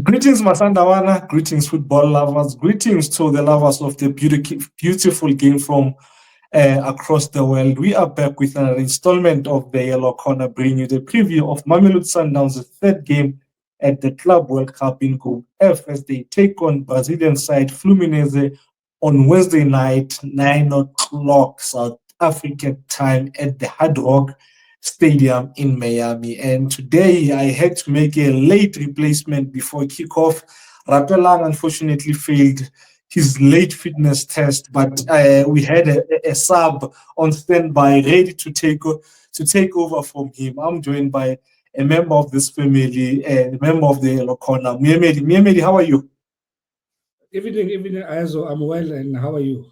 Greetings, Masandawana. Greetings, football lovers. Greetings to the lovers of the beautiful game from across the world. We are back with another installment of the Yellow Corner, bringing you the preview of Mamelodi Sundowns' third game at the Club World Cup in Group F as they take on Brazilian side Fluminense on Wednesday night, 9 o'clock South African time at the Hard Rock Stadium in Miami. And today I had to make a late replacement before kickoff. Rapelang unfortunately failed his late fitness test, but we had a sub on standby ready to take over from him. I'm joined by a member of this family, a member of the Yellow Corner, Miemedi, how are you? Evening, Azo. I'm well, and how are you?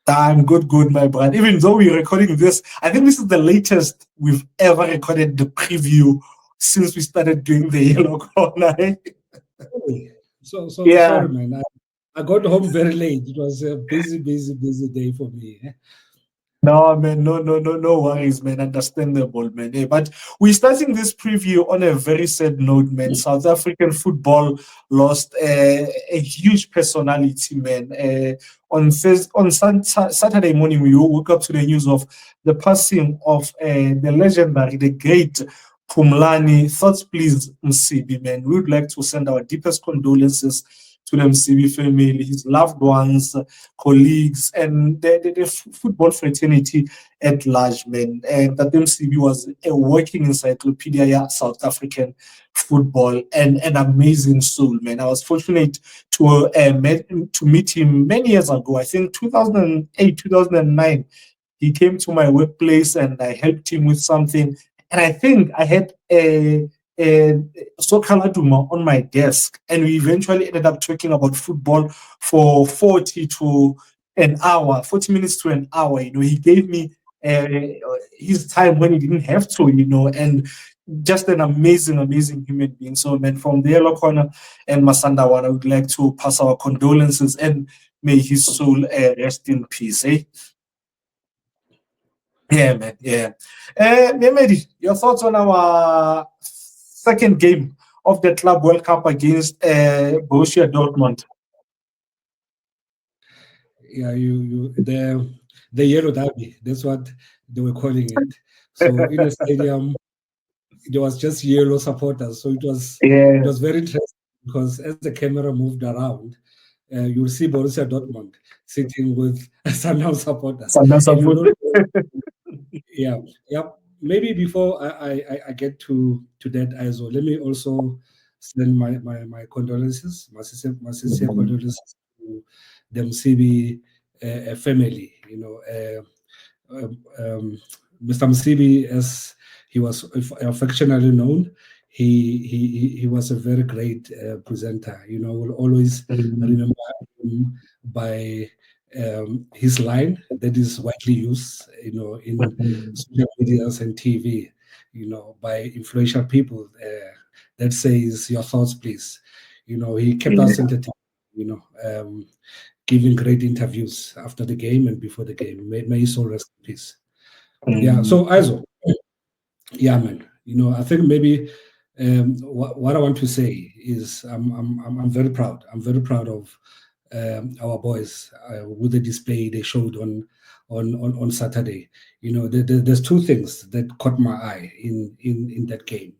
I'm good, my brother. Even though we're recording this, I think this is the latest we've ever recorded the preview since we started doing the Yellow Corner. Yeah. Sorry, man. I got home very late. It was a busy day for me. No, man, no worries, man. Understandable, man. But we're starting this preview on a very sad note, man. South African football lost a huge personality, man. On Saturday morning, we woke up to the news of the passing of the legendary, the great Phumlani. Thoughts, please, Msibi, man. We would like to send our deepest condolences to the Msibi family, his loved ones, colleagues, and the football fraternity at large, man. And that Msibi was a working encyclopedia of South African football and an amazing soul, man. I was fortunate to meet him many years ago. I think 2008, 2009. He came to my workplace and I helped him with something. And I think I had a Sokaladuma on my desk, and we eventually ended up talking about football for 40 minutes to an hour. He gave me his time when he didn't have to, and just an amazing human being. So, man, from the Yellow Corner and Masandawana, I would like to pass our condolences and may his soul rest in peace. Yeah, man. Yeah. Memedi, your thoughts on our second game of the Club World Cup against Borussia Dortmund? Yeah, the yellow derby. That's what they were calling it. So in the stadium, there was just yellow supporters. So it was very interesting because as the camera moved around, you'll see Borussia Dortmund sitting with Sundowns supporters. Yeah. Maybe before I get to that, also, let me also send my condolences, my sincere condolences to the Msibi family. Mr. Msibi, as he was affectionately known, he was a very great presenter. We'll always remember him by his line that is widely used, in social medias and TV, by influential people that says, "Your thoughts, please." He kept us entertained. Giving great interviews after the game and before the game. May his soul rest in peace. Yeah. So also, yeah, man. I think maybe what I want to say is I'm very proud. I'm very proud of our boys with the display they showed on Saturday. There's two things that caught my eye in that game.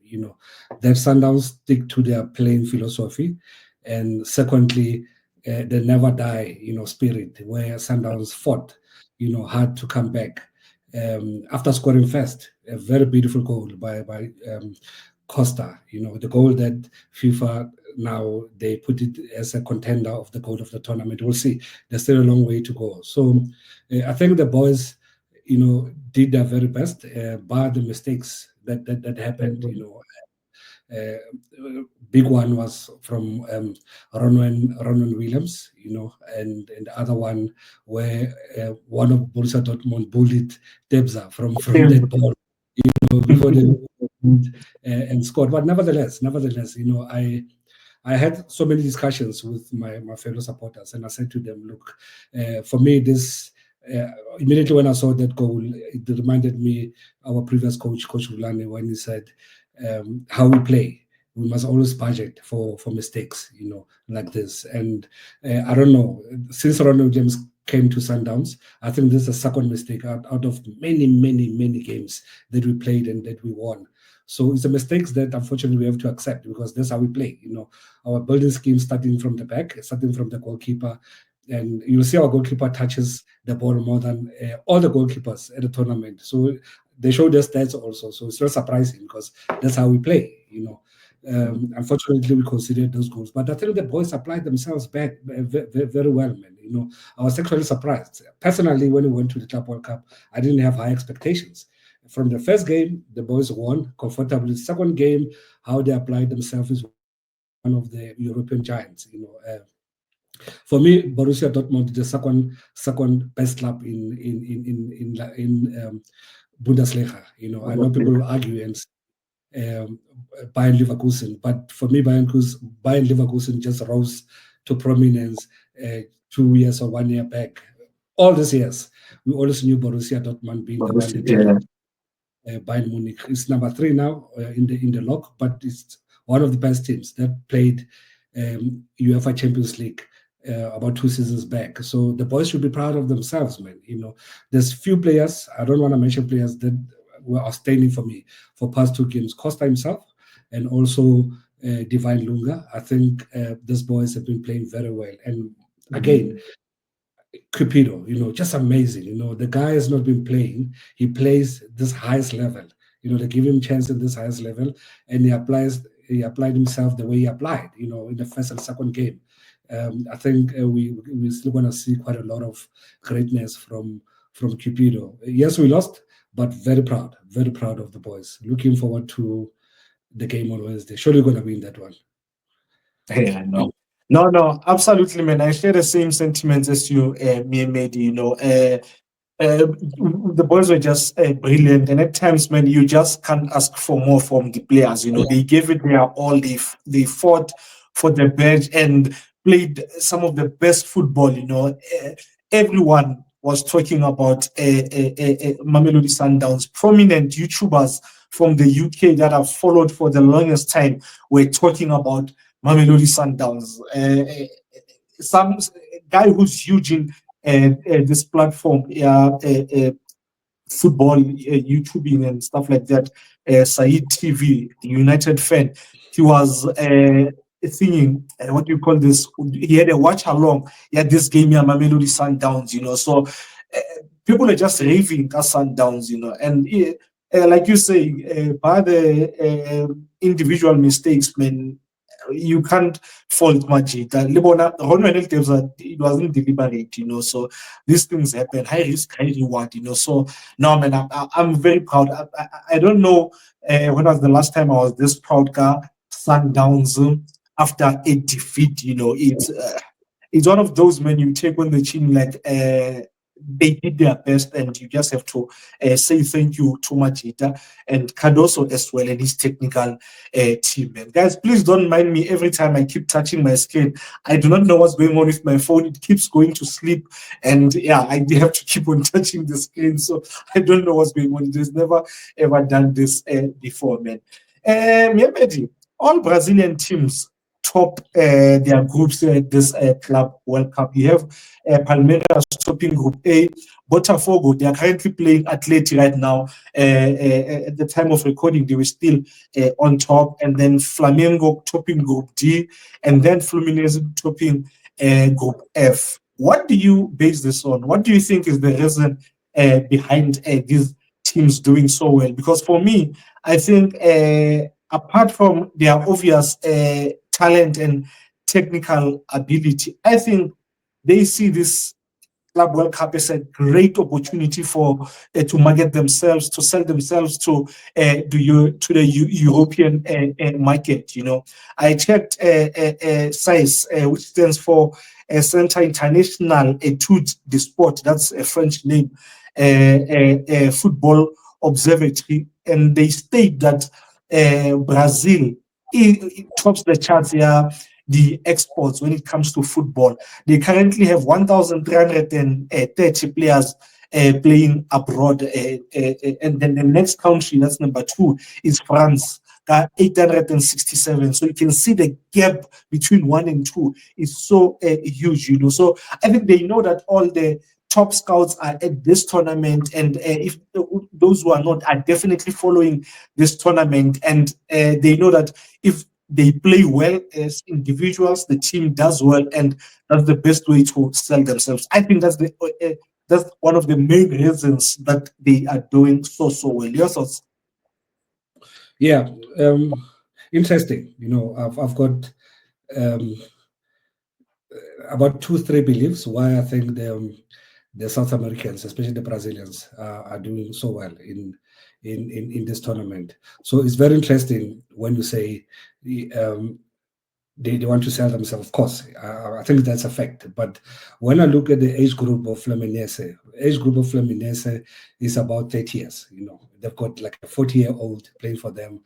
That Sundowns stick to their playing philosophy, and secondly, the never die spirit, where Sundowns fought hard to come back after scoring first. A very beautiful goal by Costa. The goal that FIFA now they put it as a contender of the goal of the tournament. We'll see. There's still a long way to go. So I think the boys, did their very best, bar the mistakes that happened. Big one was from Ronan Williams, and the other one where one of Borussia Dortmund bullied Debza from that ball, before they and scored. But nevertheless, I had so many discussions with my fellow supporters, and I said to them, look, for me, this immediately when I saw that goal, it reminded me our previous coach Phumlani, when he said how we play. we must always budget for mistakes, like this. And I don't know, since Ronald James came to Sundowns, I think this is a second mistake out of many, many, many games that we played and that we won. So it's a mistakes that unfortunately we have to accept, because that's how we play. Our building scheme, starting from the back, starting from the goalkeeper, and you'll see our goalkeeper touches the ball more than all the goalkeepers at the tournament. So they show their stats also. So it's not surprising, because that's how we play. Unfortunately, we considered those goals, but I think the boys applied themselves back very well, man. I was actually surprised. Personally, when we went to the Club World Cup, I didn't have high expectations. From the first game, the boys won comfortably. The second game, how they applied themselves is one of the European giants. For me, Borussia Dortmund is the second best club in Bundesliga. I know people will argue and Bayern Leverkusen, but for me, Bayern Leverkusen just rose to prominence 2 years or 1 year back. All these years, we always knew Borussia Dortmund being the one that challenged Bayern Munich. It's number 3 now in the log, but it's one of the best teams that played UEFA Champions League about 2 seasons back. So the boys should be proud of themselves, man. There's few players, I don't want to mention players that were outstanding for me for past 2 games. Costa himself and also Divine Lunga. I think these boys have been playing very well. And again, Cupido, just amazing. The guy has not been playing. He plays this highest level. They give him chance in this highest level, and he applied himself the way he applied, in the first and second game. I think we're still going to see quite a lot of greatness from Cupido. Yes, we lost, but very proud of the boys. Looking forward to the game on Wednesday. Surely going to win that one. Yeah, no, absolutely, man. I share the same sentiments as you, Mehmedi. The boys were just brilliant, and at times, man, you just can't ask for more from the players. They gave it their all. They fought for the badge and played some of the best football. Everyone was talking about Mamelodi Sundowns. Prominent YouTubers from the UK that I've followed for the longest time were talking about Mamelodi Sundowns. Some guy who's huge in this platform, football, YouTubing and stuff like that, Said TV, the United fan, he was singing, what do you call this? He had a watch along. He had this game here, Mamelodi Sundowns, so people are just raving at Sundowns, and like you say, by the individual mistakes, man, you can't fault Majid. It wasn't deliberate, so these things happen. High risk, high reward, so no, man, I'm very proud. I don't know when was the last time I was this proud guy. Sundowns after a defeat, it's one of those men you take on the chin, like they did their best, and you just have to say thank you to Majita and Cardoso as well, and his technical team. And guys, please don't mind me every time I keep touching my screen. I do not know what's going on with my phone. It keeps going to sleep, and yeah, I have to keep on touching the screen, so I don't know what's going on. It has never ever done this before, man. Mehmedi, all Brazilian teams top their groups at this Club World Cup. You have Palmeiras topping Group A, Botafogo. They are currently playing Atleti right now. At the time of recording, they were still on top, and then Flamengo topping Group D, and then Fluminense topping Group F. What do you base this on? What do you think is the reason behind these teams doing so well? Because for me, I think apart from their obvious talent and technical ability, I think they see this Club World Cup as a great opportunity for to market themselves, to sell themselves to the European market. I checked SAIS, which stands for Centre International Etudes du Sport. That's a French name, football observatory, and they state that Brazil it tops the charts here, the exports when it comes to football. They currently have 1,330 players playing abroad, and then the next country, that's number 2, is France. got 867. So you can see the gap between 1 and 2 is so huge, So I think they know that all the top scouts are at this tournament, and if those who are not are definitely following this tournament, and they know that if they play well as individuals, the team does well, and that's the best way to sell themselves. I think that's one of the main reasons that they are doing so well. Your thoughts? Yeah, interesting. I've got um, about 2-3 beliefs why I think the South Americans, especially the Brazilians, are doing so well in this tournament. So it's very interesting when you say they want to sell themselves. Of course, I think that's a fact. But when I look at the age group of Fluminense, is about 30 years. They've got like a 40-year-old playing for them,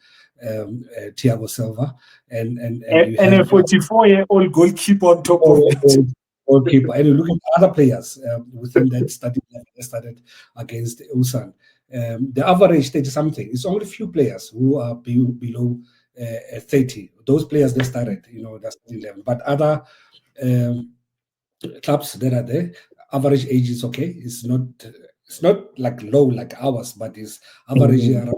Thiago Silva, and you And have a 44-year-old goalkeeper on top of that. goalkeeper. And you look at other players within that started against Ulsan. The average 30 something. It's only a few players who are below 30. Those players they started, that's 11. But other clubs that are there, average age is okay. It's not like low like ours, but it's average around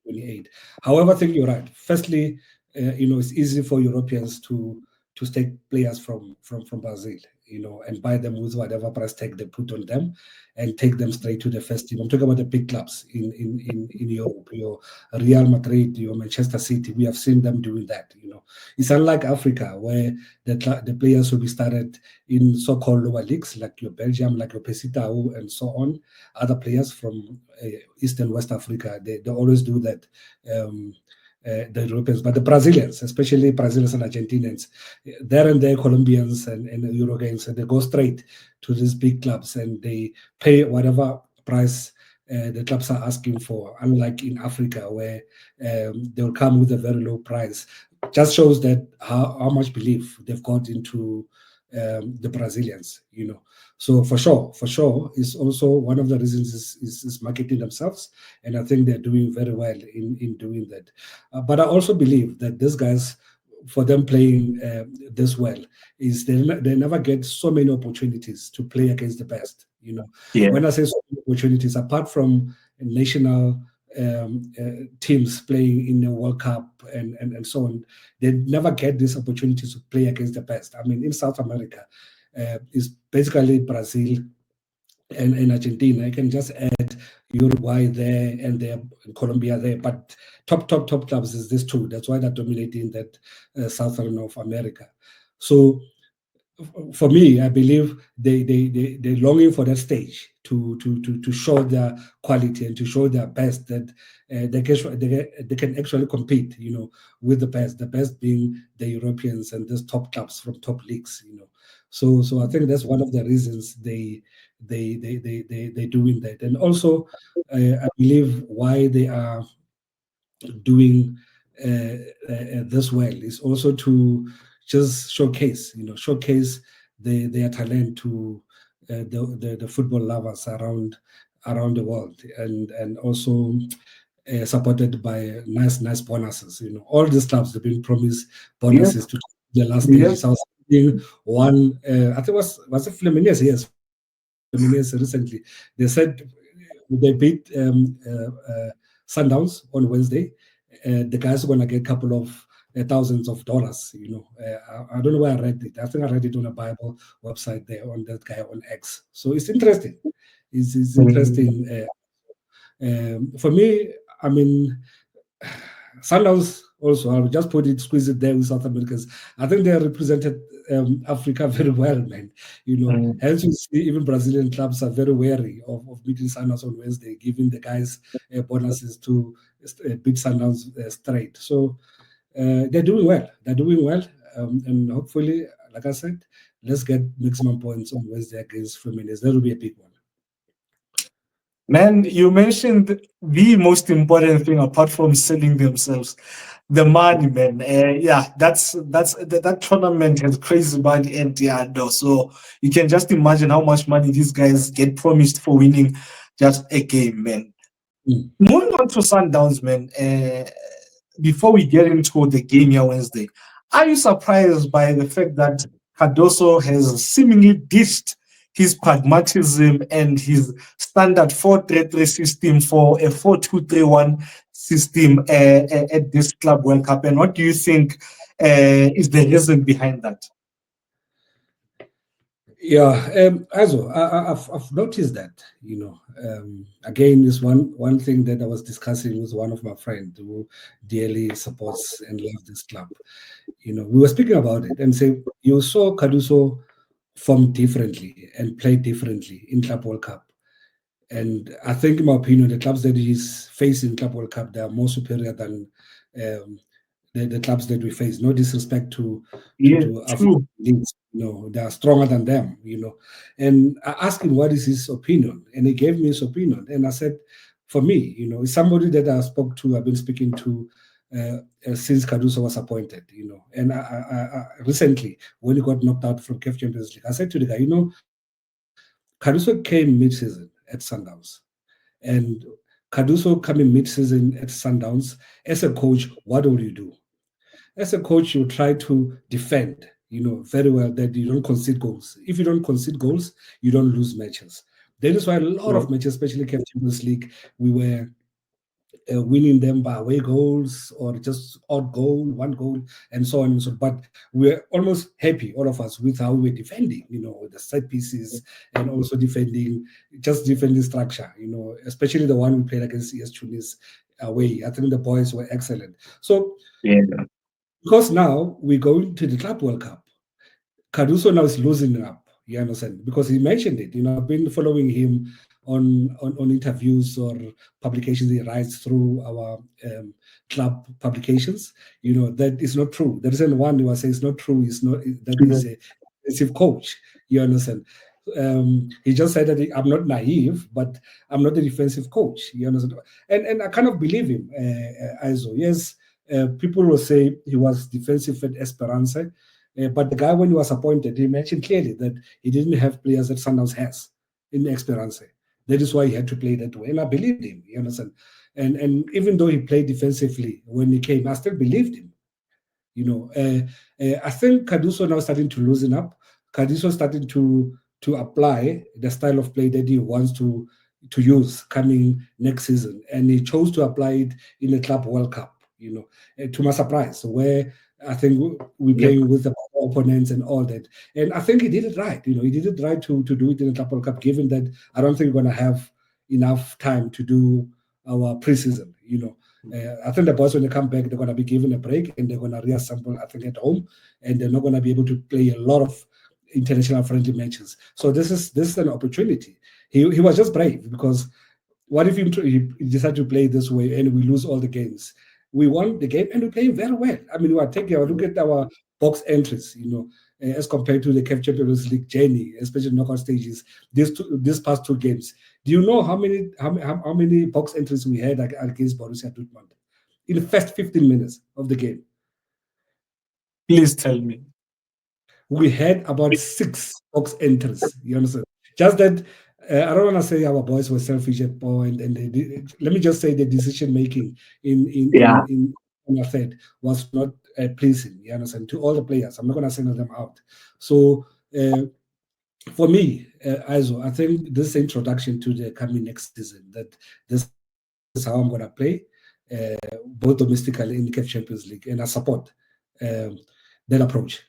28. However, I think you're right. Firstly, it's easy for Europeans to take players from Brazil, and buy them with whatever price tag they put on them, and take them straight to the first team. I'm talking about the big clubs in Europe, your Real Madrid, your Manchester City. We have seen them doing that. It's unlike Africa, where the players will be started in so-called lower leagues, like your Belgium, like your Pesitao, and so on. Other players from East and West Africa, they always do that. The Europeans, but the Brazilians, especially Brazilians and Argentinians, they're Colombians and Uruguayans, and they go straight to these big clubs and they pay whatever price the clubs are asking for, unlike in Africa, where they'll come with a very low price. Just shows that how much belief they've got into the Brazilians, So for sure, is also one of the reasons is marketing themselves, and I think they're doing very well in doing that. But I also believe that these guys, for them playing this well, is they never get so many opportunities to play against the best. Yeah. When I say so many opportunities, apart from national teams playing in the World Cup and so on, they never get these opportunities to play against the best. I mean, in South America, it's basically Brazil and Argentina. I can just add Uruguay there and Colombia there, but top clubs is these two. That's why they're dominating that southern of America. So for me, I believe they're longing for that stage to show their quality and to show their best, that they can actually compete, with the best being the Europeans and these top clubs from top leagues, So I think that's one of the reasons they doing that, and also I believe why they are doing this well is also to just showcase their talent to the football lovers around the world, and also supported by nice bonuses. All these clubs have been promised bonuses to the last stage. I was seeing one, I think was it Fluminense? Yes, Fluminense recently. They said they beat Sundowns on Wednesday. The guys are going to get a couple of thousands of dollars. I don't know where I read it. I think I read it on a Bible website there on that guy on X. So it's interesting. It's interesting. For me, I mean, Sundowns also, I'll just squeeze it there with South Americans. I think they represented Africa very well, man. Hence you see even Brazilian clubs are very wary of beating Sundowns on Wednesday, giving the guys bonuses to beat Sundowns straight. So they're doing well. And hopefully, like I said, let's get maximum points on Wednesday against Fluminense. That will be a big one. Man, you mentioned the most important thing apart from selling themselves, the money, man. That tournament has crazy money, and so you can just imagine how much money these guys get promised for winning just a game, man. Moving on to Sundowns, man. before we get into the game here Wednesday, are you surprised by the fact that Cardoso has seemingly ditched his pragmatism and his standard 4-3-3 system for a 4-2-3-1 system at this Club World Cup? And what do you think is the reason behind that? Yeah, also, I've noticed that, again, is one thing that I was discussing with one of my friends who dearly supports and loves this club. We were speaking about it and say you saw Caruso form differently and play differently in Club World Cup. And I think, in my opinion, the clubs that he's facing Club World Cup, they are more superior than um, the clubs that we face. No disrespect Yeah, to African true. leagues, they are stronger than them. And I asked him what is his opinion, and he gave me his opinion. And I said, for me, it's somebody that I've been speaking to since Caruso was appointed. And I recently, when he got knocked out from CAF Champions League, I said to the guy, Caruso came mid-season at Sundowns, and Caruso coming mid-season at Sundowns, as a coach, what would you do? As a coach, you try to defend, very well that you don't concede goals. If you don't concede goals, you don't lose matches. That is why a lot Yeah. of matches, especially CAF Champions League, we were winning them by away goals or just odd goal, one goal, and so on and so on. But we're almost happy, all of us, with how we're defending, the set pieces and also defending structure, especially the one we played against CS Tunis away. I think the boys were excellent. So, Yeah. because now we're going to the Club World Cup, Caruso now is losing up. You understand? Because he mentioned it. I've been following him on interviews or publications he writes through our club publications. That is not true. There isn't one who I say it's not true. It's not that he's a defensive coach. You understand? He just said that I'm not naive, but I'm not a defensive coach. You understand? And I kind of believe him, Aizo. Yes, people will say he was defensive at Esperance. But the guy, when he was appointed, he mentioned clearly that he didn't have players that Sundowns has in Esperance. That is why he had to play that way. And I believed him, you understand? And even though he played defensively when he came, I still believed him. I think Caruso now starting to loosen up. Caruso starting to apply the style of play that he wants to use coming next season, and he chose to apply it in the Club World Cup. To my surprise, where I think we're playing with the opponents and all that, and I think he did it right. He did it right to do it in the Club World Cup, given that I don't think we're going to have enough time to do our preseason. I think the boys, when they come back, they're going to be given a break and they're going to reassemble, I think, at home, and they're not going to be able to play a lot of international friendly matches. So this is an opportunity. He was just brave, because what if he decided to play this way and we lose all the games? We won the game and we play very well. I mean, we are taking a look at our box entries, as compared to the CAF Champions League journey, especially knockout stages. These past two games, do you know how many box entries we had against Borussia Dortmund in the first 15 minutes of the game? Please tell me. We had about 6 box entries. You understand? Just that I don't want to say our boys were selfish at point, and let me just say the decision making in our third was not pleasing. You understand? To all the players, I'm not going to single them out. So for me, also, I think this introduction to the coming next season, that this is how I'm going to play, both domestically in the CAF Champions League, and I support that approach.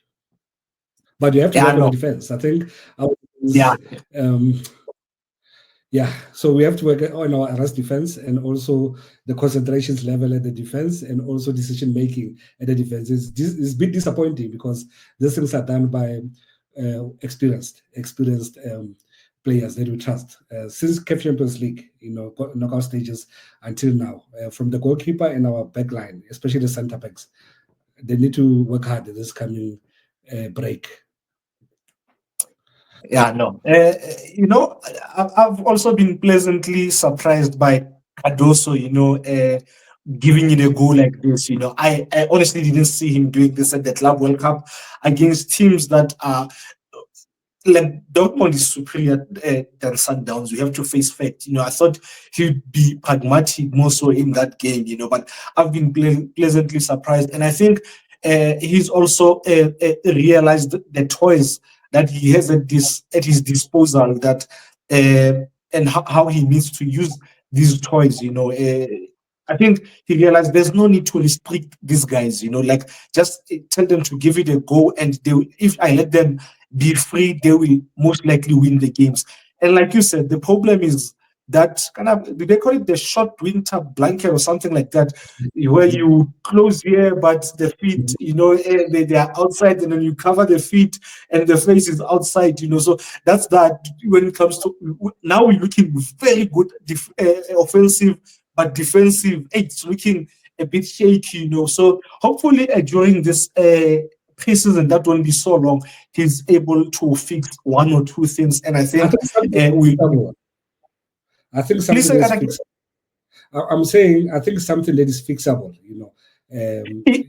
But you have to work on the defense. I think our so we have to work on our arrest defense, and also the concentrations level at the defense, and also decision making at the defense. It's a bit disappointing, because these things are done by experienced players that we trust. Since CAF Champions League, knockout stages until now, from the goalkeeper and our back line, especially the centre backs, they need to work hard at this coming break. I've also been pleasantly surprised by Cardoso, giving it a go like this. I honestly didn't see him doing this at the Club World Cup against teams that are like Dortmund is superior than Sundowns. We have to face fact. I thought he'd be pragmatic more so in that game. But I've been pleasantly surprised, and I think he's also realized the toys that he has at his disposal. That and how he needs to use these toys. I think he realized there's no need to restrict these guys. Like just tell them to give it a go, and if I let them be free, they will most likely win the games. And like you said, the problem is that kind of, do they call it the short winter blanket or something like that, where you close here, but the feet, they are outside, and then you cover the feet and the face is outside, So that's that when it comes to now we're looking very good offensive, but defensive, it's looking a bit shaky, So hopefully during this preseason that won't be so long, he's able to fix one or two things, and I think I think something is fixable. I'm saying I think something that is fixable,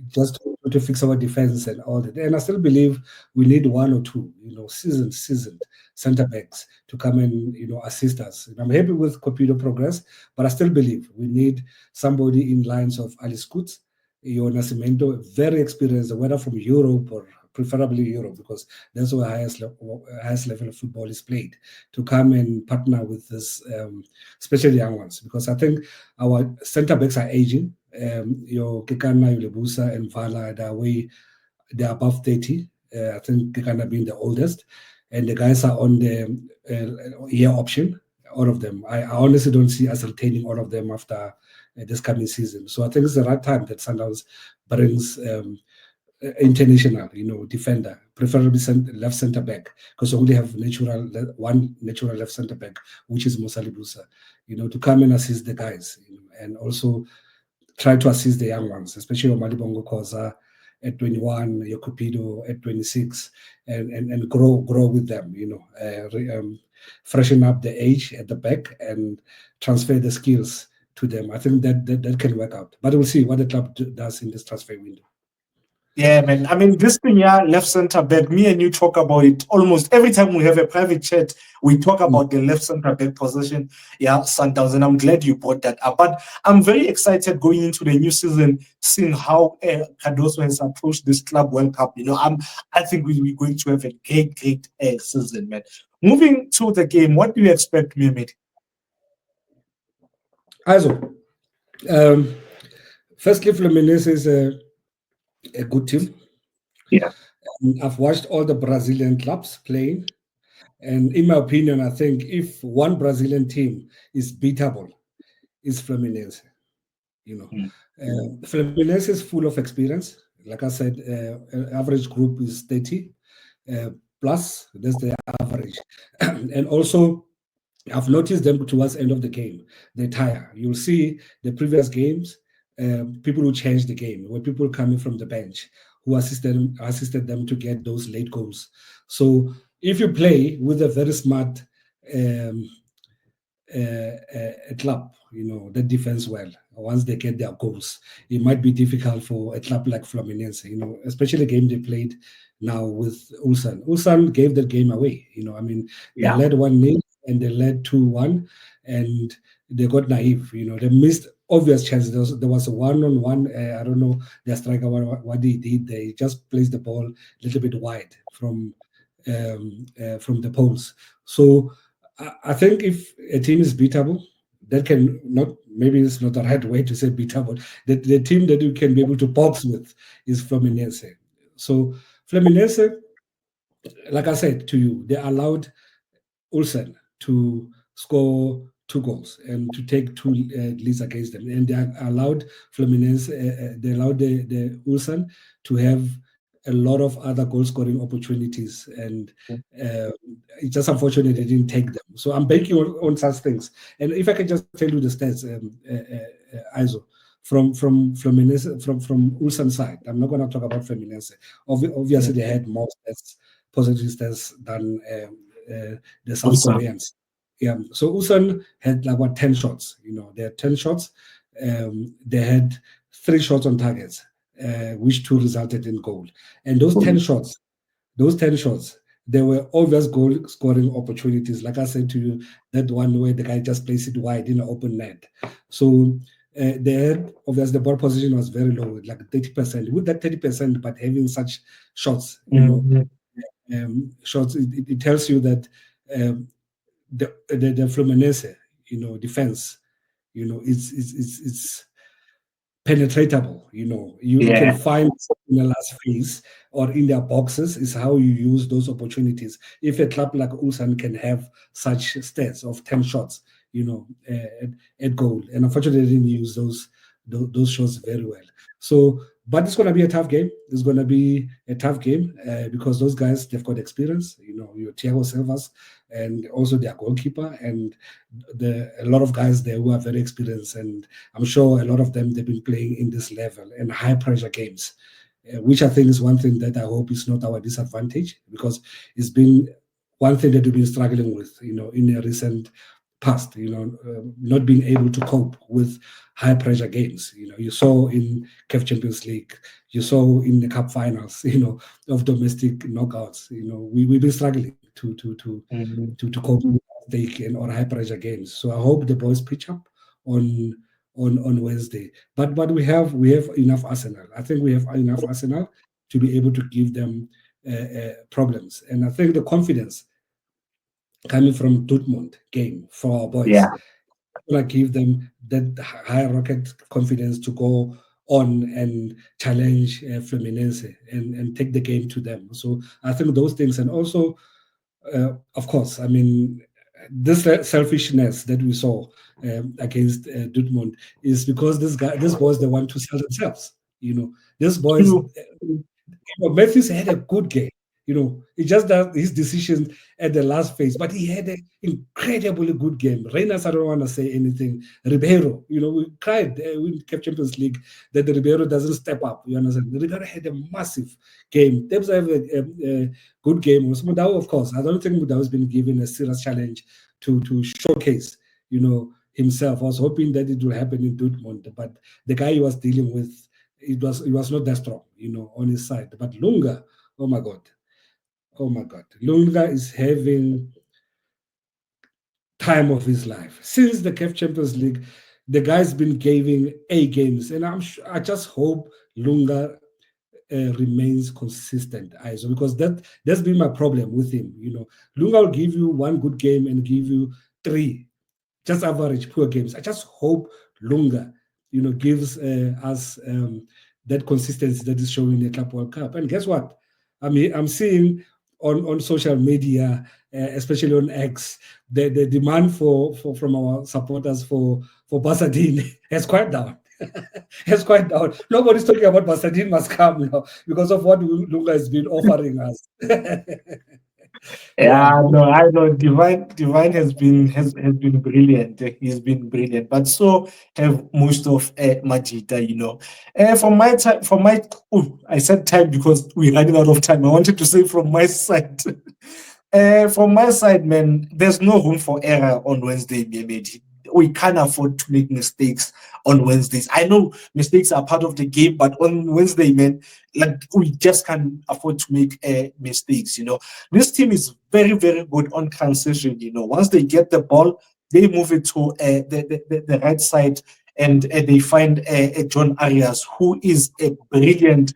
just to fix our defense and all that. And I still believe we need one or two, seasoned center backs to come and assist us. And I'm happy with Cupido progress, but I still believe we need somebody in lines of Alice Kutz, Nascimento, very experienced, whether from Europe or preferably Europe, because that's where highest level of football is played, to come and partner with this, especially young ones, because I think our center backs are aging. Your Kekana, Lebusa, and Vala, they're above 30. I think Kekana being the oldest, and the guys are on the year option. All of them. I honestly don't see us retaining all of them after this coming season. So I think it's the right time that Sundowns brings international, defender, preferably left center back, because we only have one natural left center back, which is Musa Libusa, to come and assist the guys, and also try to assist the young ones, especially Malibongo Koza at 21, Yokupido at 26, and grow with them, freshen up the age at the back and transfer the skills to them. I think that can work out. But we'll see what the club does in this transfer window. Yeah, man. I mean, this thing, left center back, me and you talk about it almost every time we have a private chat. We talk about the left center back position. Yeah, Sundowns, and I'm glad you brought that up. But I'm very excited going into the new season, seeing how Cardoso has approached this Club World Cup. I think we're going to have a great season, man. Moving to the game, what do you expect, Mehmet? Also, firstly, Fluminense is a good team. Yeah. I've watched all the Brazilian clubs playing, and in my opinion, I think if one Brazilian team is beatable, it's Fluminense. Fluminense is full of experience. Like I said, average group is 30 plus. That's the average, and also I've noticed them towards the end of the game. They tire. You'll see the previous games. People who changed the game were people coming from the bench who assisted them to get those late goals. So if you play with a very smart club, that defends well, once they get their goals, it might be difficult for a club like Fluminense, especially the game they played now with Ulsan. Ulsan gave that game away. They led 1-0 and they led 2-1, and they got naive. They missed obvious chances. There was a one-on-one. I don't know their striker what they did. They just placed the ball a little bit wide from the poles. So I think if a team is beatable, that can not, maybe it's not the right way to say beatable. The team that you can be able to box with is Fluminense. So Fluminense, like I said to you, they allowed Ulsan to score 2 goals and to take 2 leads against them, and they allowed Fluminense, they allowed the Ulsan to have a lot of other goal scoring opportunities, and it's just unfortunate they didn't take them. So I'm banking on such things. And if I can just tell you the stats, Aizo, from Fluminense, from Ulsan side, I'm not going to talk about Fluminense. Obviously, they had more stats, positive stats than the South Koreans. Yeah. So Ulsan had like 10 shots. They had 10 shots. They had 3 shots on targets, which 2 resulted in goal. And those 10 shots, there were obvious goal scoring opportunities. Like I said to you, that one where the guy just placed it wide in an open net. So they had, obviously, the ball position was very low, like 30%. With that 30%, but having such shots, shots, it tells you that the Fluminense, defense, it's penetratable. You can find in the last phase or in their boxes is how you use those opportunities. If a club like Ulsan can have such stats of 10 shots, at goal, and unfortunately they didn't use those shots very well. So, but it's going to be a tough game. It's going to be a tough game because those guys, they've got experience. Your Thiago Silvas and also their goalkeeper, and a lot of guys there who are very experienced, and I'm sure a lot of them, they've been playing in this level and high pressure games, which I think is one thing that I hope is not our disadvantage, because it's been one thing that we've been struggling with, in a recent past, not being able to cope with high pressure games. You saw in CAF Champions League, you saw in the cup finals, of domestic knockouts. We've been struggling to cope with stake or high pressure games. So I hope the boys pitch up on Wednesday. But we have enough arsenal. I think we have enough arsenal to be able to give them problems. And I think the confidence coming from Dortmund game for our boys, like give them that high rocket confidence to go on and challenge Fluminense and take the game to them. So I think those things, and also, of course, I mean, this selfishness that we saw against Dortmund is because this boys, they want to sell themselves. This boys, Matthews had a good game. He just does his decisions at the last phase, but he had an incredibly good game. Reynas, I don't want to say anything. Ribeiro, we cried in CAF Champions League that the Ribeiro doesn't step up. You understand? Ribeiro had a massive game. Debs have a good game. Mudau, of course. I don't think Mudau has been given a serious challenge to showcase, himself. I was hoping that it would happen in Dortmund, but the guy he was dealing with, he was not that strong, on his side. But Lunga, oh my God. Lunga is having time of his life. Since the CAF Champions League, the guy's been giving A games, and I just hope Lunga remains consistent, because that's been my problem with him. Lunga will give you one good game and give you three just average poor games. I just hope Lunga, gives us that consistency that is showing the Club World Cup. And guess what? I mean, I'm seeing on social media, especially on X, the demand from our supporters for Basadine has quite down. Has quite down. Nobody's talking about Basadine must come now because of what Lunga has been offering us. No, I know Divine has been brilliant. He's been brilliant, but so have most of Majita. I said time because we're running out of time. I wanted to say from my side. From my side, man, there's no room for error on Wednesday, Mamelodi. We can't afford to make mistakes on Wednesdays. I know mistakes are part of the game, but on Wednesday, man, we just can't afford to make mistakes. This team is very, very good on transition. Once they get the ball, they move it to the right side, and they find John Arias, who is a brilliant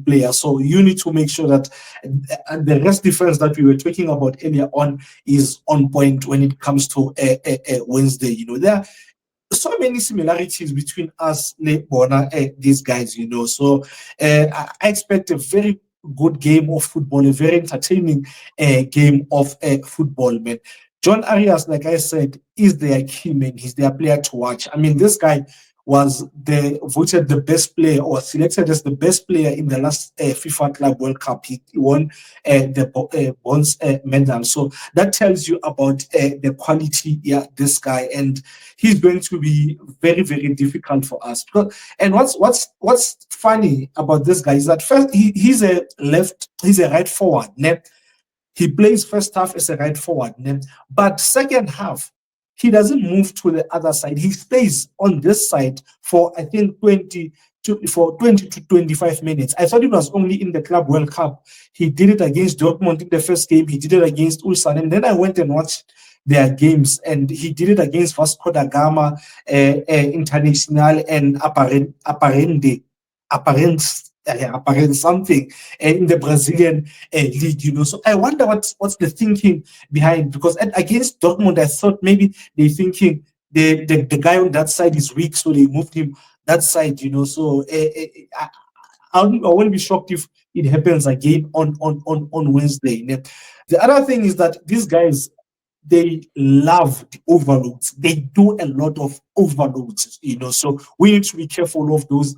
player. So you need to make sure that the rest defense that we were talking about earlier on is on point when it comes to Wednesday. There are so many similarities between us, these guys. So I expect a very good game of football, a very entertaining game of football, man. John Arias, like I said, is their key man. He's their player to watch. I mean, this guy was voted the best player or selected as the best player in the last FIFA Club World Cup. He won the bronze medal. So that tells you about the quality, this guy, and he's going to be very, very difficult for us. And what's funny about this guy is that first he's a right forward. He plays first half as a right forward, but second half he doesn't move to the other side. He stays on this side for, I think, 20 to 25 minutes. I thought it was only in the Club World Cup. He did it against Dortmund in the first game. He did it against Ulsan. And then I went and watched their games, and he did it against Vasco da Gama, International, and Apparent something in the Brazilian league. So I wonder what's the thinking behind, because against Dortmund, I thought maybe they're thinking the guy on that side is weak, so they moved him that side. So I won't be shocked if it happens again on Wednesday. The other thing is that these guys, they love the overloads. They do a lot of overloads. So we need to be careful of those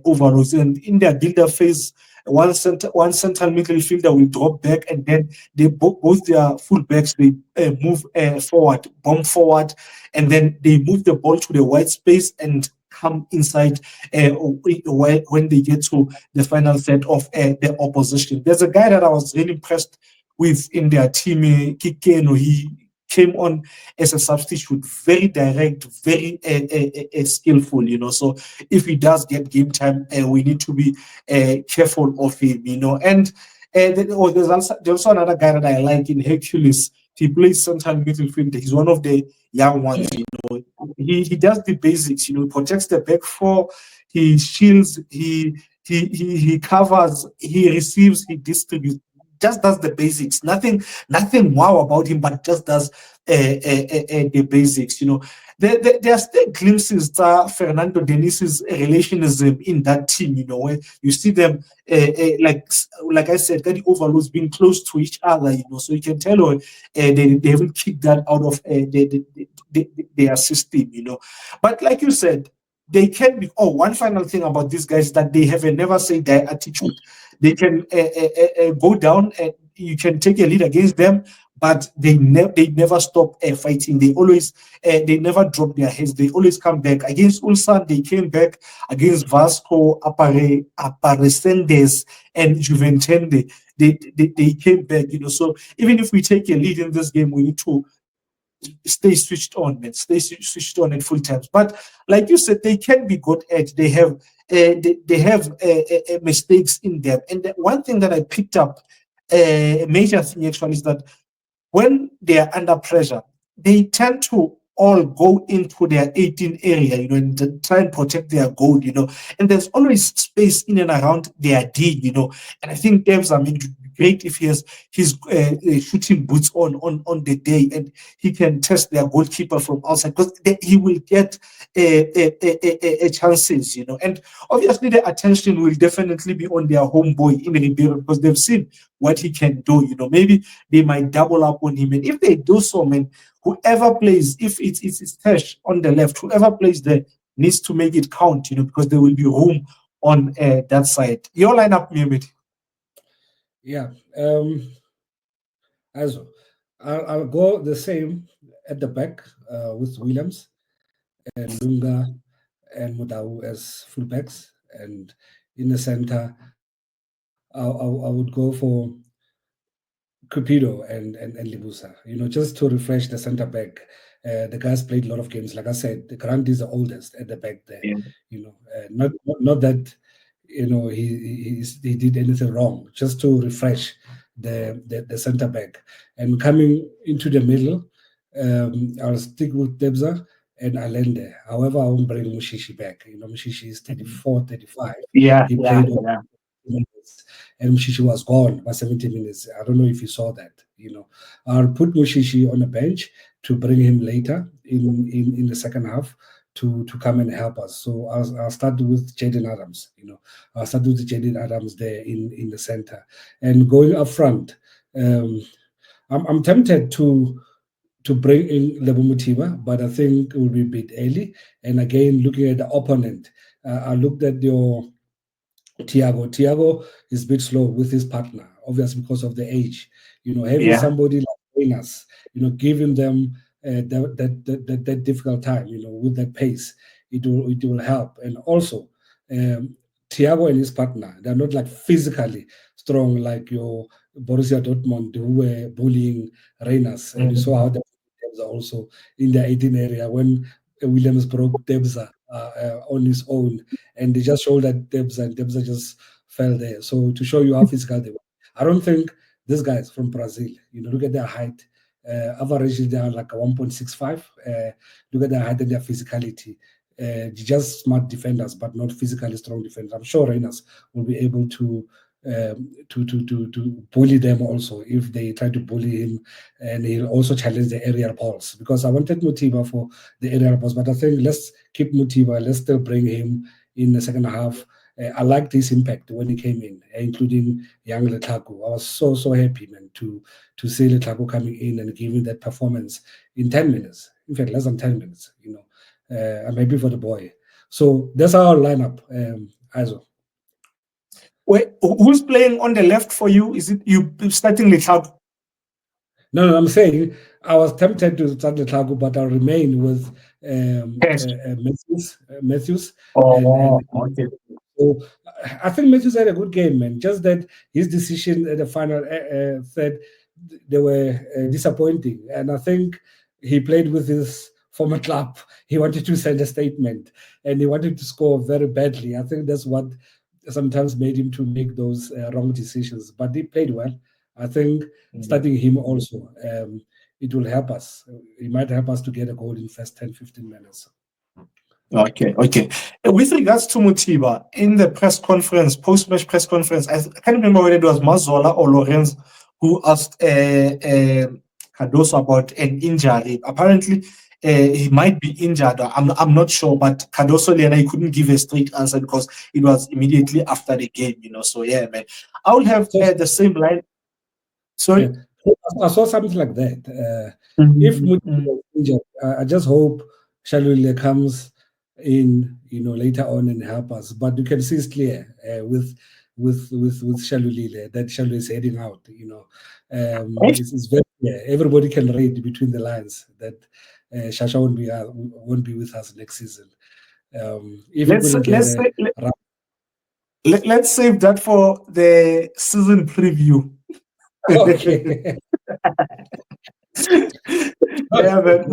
overloads. And in their build-up phase, one central midfielder will drop back, and then both their fullbacks, they move forward, bomb forward, and then they move the ball to the wide space and come inside when they get to the final third of the opposition. There's a guy that I was really impressed with in their team, Kikeno. He came on as a substitute, very direct, very skillful. So if he does get game time, we need to be careful of him. And there's also another guy that I like in Hercules. He plays central midfield. He's one of the young ones. He does the basics. Protects the back four. He shields. He covers. He receives. He distributes. Just does the basics. Nothing wow about him, but just does the basics. There are still glimpses of Fernando Denis's relationism in that team. Where you see them, like I said, the overloads being close to each other. So you can tell they haven't kicked that out of their system. But like you said, they can be. Oh, one final thing about these guys is that they have a never say die attitude. They can go down, and you can take a lead against them, but they never stop fighting. They never drop their heads. They always come back. Against Ulsan, they came back. Against Vasco, Aparecendes, and Juventende, they came back. So even if we take a lead in this game, we need to stay switched on, man. Stay switched on at full times. But like you said, they can be good at. They have mistakes in them. And the one thing that I picked up, a major thing actually, is that when they are under pressure, they tend to all go into their 18 area, and try and protect their goal, and there's always space in and around their D, and I think Devs, great if he has his shooting boots on the day, and he can test their goalkeeper from outside, because he will get chances, and obviously the attention will definitely be on their homeboy in Ribeiro, because they've seen what he can do. Maybe they might double up on him, and if they do so, man, whoever plays, if it's Tesh on the left, whoever plays there needs to make it count, because there will be room on that side. Your lineup, Mehmet. Yeah. I'll go the same at the back with Williams and Lunga and Mudau as fullbacks, and in the center, I would go for Cupido and Libusa, just to refresh the center back. The guys played a lot of games. Like I said, the Grant is the oldest at the back there. Yeah. Not that he did anything wrong. Just to refresh the center back. And coming into the middle, I'll stick with Debza and Allende. However, I won't bring Mushishi back. Mushishi is 34, 35. Yeah, he played minutes, and Mushishi was gone by 70 minutes. I don't know if you saw that. I'll put Mushishi on the bench to bring him later in the second half to come and help us. So I'll start with Jaden Adams. I'll start with Jaden Adams there in the center, and going up front. I'm tempted to bring in Lebo Mutiba, but I think it will be a bit early. And again, looking at the opponent, I looked at your Thiago. Thiago is a bit slow with his partner, obviously because of the age. Having somebody like Reyners, giving them that difficult time, with that pace, it will help. And also, Thiago and his partner, they're not like physically strong like your Borussia Dortmund, who were bullying Reyners, and you saw how they also in the 18 area when Williams broke Debza on his own, and they just showed that Debza just fell there. So to show you how physical they were, I don't think these guys from Brazil, look at their height, average they are like a 1.65. Look at their height and their physicality. Just smart defenders, but not physically strong defenders. I'm sure Rangers will be able to bully them also if they try to bully him, and he'll also challenge the aerial balls, because I wanted Mutiba for the aerial balls, but I think let's keep Mutiba, let's still bring him in the second half. I liked his impact when he came in, including young Letlaku. I was so happy, man, to see Letlaku coming in and giving that performance in 10 minutes, in fact less than 10 minutes. I'm happy for the boy. So that's our lineup, Aizo. Wait, who's playing on the left for you? Is it you starting Letlaku? No, I'm saying I was tempted to start Letlaku, but I'll remain with Matthews. Okay. So I think Matthews had a good game, man. Just that his decision at the final third, they were disappointing. And I think he played with his former club. He wanted to send a statement, and he wanted to score very badly. I think that's what sometimes made him to make those wrong decisions. But he played well. I think starting him also, it will help us. It might help us to get a goal in first 10, 15 minutes. Okay. With regards to Mutiba, in the press conference, post-match press conference, I can't remember whether it was Mazola or Lorenz who asked Cardoso about an injury. Apparently, he might be injured. I'm not sure, but Cardoso he couldn't give a straight answer because it was immediately after the game. So yeah, man, I will have the same line. Sorry, yeah. I saw something like that. If Mutiba is injured, I just hope Shalule comes in, later on and help us. But you can see it's clear with Shalulile that Shalule is heading out. It's very clear. Everybody can read between the lines that Shasha won't be with us next season. Let's save that for the season preview. Okay. Yeah, man.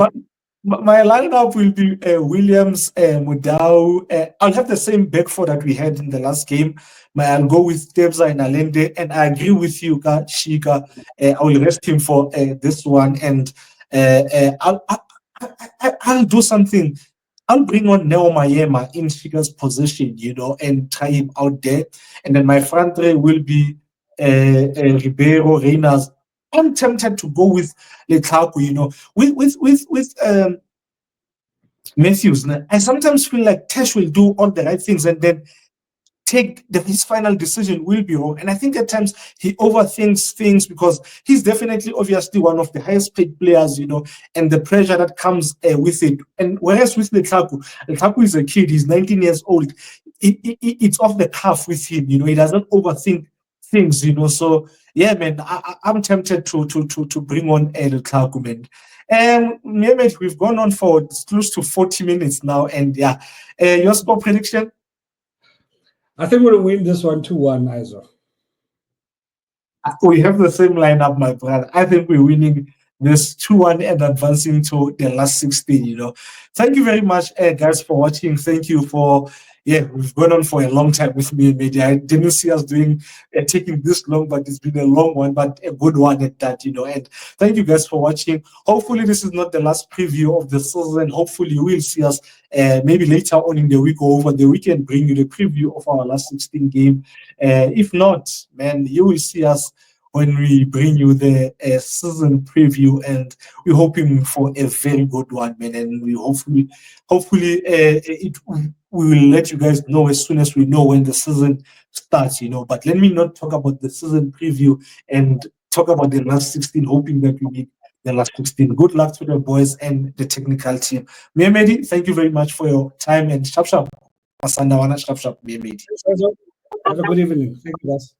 My lineup will be Williams, Mudau. I'll have the same back four that we had in the last game. I'll go with Debza and Allende, and I agree with you, Shika. I will rest him for this one, and I'll do something. I'll bring on Neo Mayema in Shika's position, and try him out there. And then my front three will be Ribeiro, Reyners. I'm tempted to go with Letlaku, with Matthews. I sometimes feel like Tesh will do all the right things and then his final decision will be wrong. And I think at times he overthinks things because he's definitely obviously one of the highest paid players, and the pressure that comes with it. And whereas with Letlaku is a kid, he's 19 years old. It's off the cuff with him, he doesn't overthink things, So yeah, man, I'm tempted to bring on Letlaku, man. And Mehmet, we've gone on for close to 40 minutes now, and yeah, your score prediction? I think we'll win this one 2-1, Aizo. We have the same lineup, my brother. I think we're winning this 2-1 and advancing to the last 16, Thank you very much, guys, for watching. Thank you for, we've gone on for a long time with me and media. I didn't see us taking this long, but it's been a long one, but a good one at that, And thank you guys for watching. Hopefully, this is not the last preview of the season. Hopefully, you will see us maybe later on in the week or over the weekend, bring you the preview of our last 16 game. If not, man, you will see us when we bring you the season preview, and we're hoping for a very good one, man. And we hopefully we will let you guys know as soon as we know when the season starts, But let me not talk about the season preview and talk about the last 16, hoping that we meet the last 16. Good luck to the boys and the technical team. Mamelodi, thank you very much for your time, and sharp. Masandawana, sharp, Mamelodi. Have a good evening. Thank you, guys.